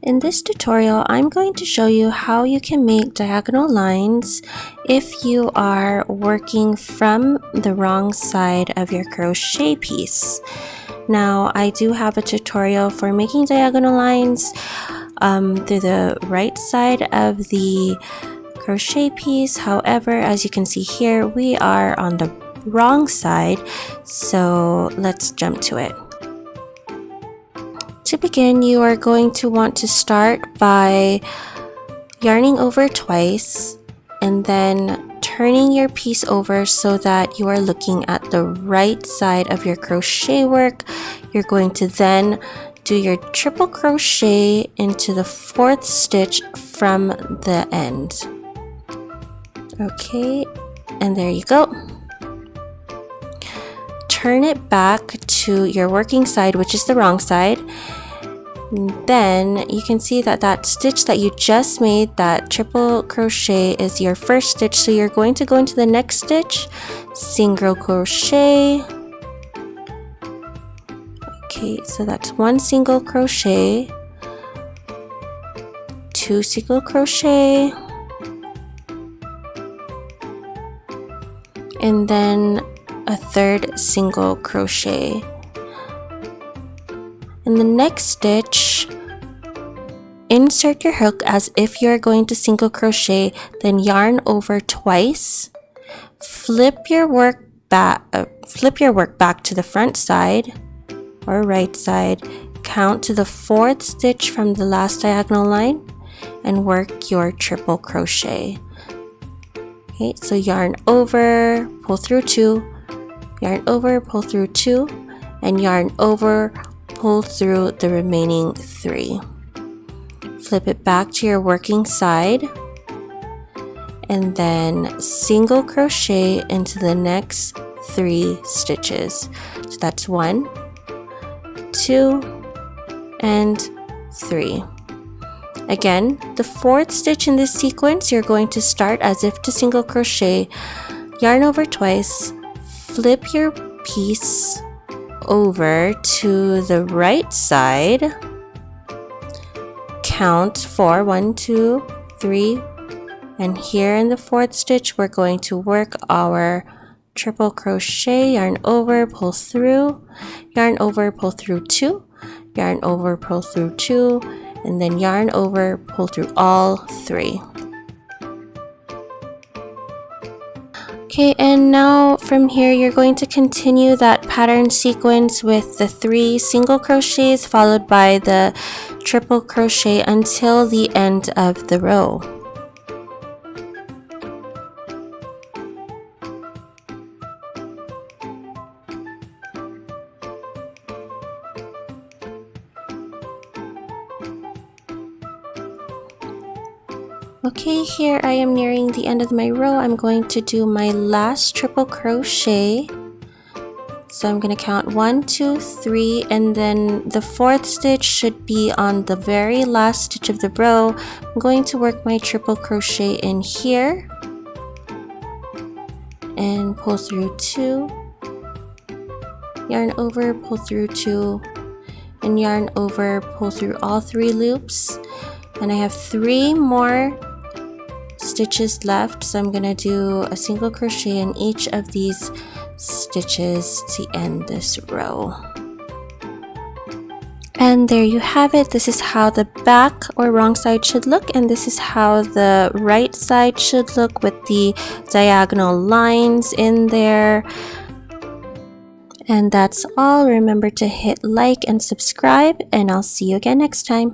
In this tutorial, I'm going to show you how you can make diagonal lines if you are working from the wrong side of your crochet piece. Now, I do have a tutorial for making diagonal lines through the right side of the crochet piece. However, as you can see here, we are on the wrong side, so let's jump to it. To begin, you are going to want to start by yarning over twice and then turning your piece over so that you are looking at the right side of your crochet work. You're going to then do your triple crochet into the 4th stitch from the end. Okay, and there you go. Turn it back to your working side, which is the wrong side. Then you can see that that stitch that you just made, that triple crochet, is your 1st stitch. So you're going to go into the next stitch, single crochet. Okay, so that's 1 single crochet, 2 single crochet, and then a 3rd single crochet. In the next stitch, insert your hook as if you're going to single crochet, then yarn over twice, flip your work back to the front side or right side, count to the 4th stitch from the last diagonal line, and work your triple crochet. Okay, so yarn over, pull through 2, yarn over, pull through 2, and yarn over, pull through the remaining 3. Flip it back to your working side and then single crochet into the next 3 stitches. So that's 1, 2, and 3. Again, the 4th stitch in this sequence, you're going to start as if to single crochet, yarn over twice, flip your piece over to the right side, count 4, 1, 2, 3, and here in the 4th stitch we're going to work our triple crochet, yarn over, pull through, yarn over, pull through 2, yarn over, pull through 2, and then yarn over, pull through all 3. Okay, and now from here you're going to continue that pattern sequence with the 3 single crochets followed by the triple crochet until the end of the row. Okay, here I am nearing the end of my row. I'm going to do my last triple crochet. So I'm going to count 1, 2, 3, and then the 4th stitch should be on the very last stitch of the row. I'm going to work my triple crochet in here and pull through 2, yarn over, pull through 2, and yarn over, pull through all 3 loops. And I have 3 more stitches left, so I'm gonna do a single crochet in each of these stitches to end this row. And there you have it. This is how the back or wrong side should look, and this is how the right side should look with the diagonal lines in there. And that's all. Remember to hit like and subscribe, and I'll see you again next time.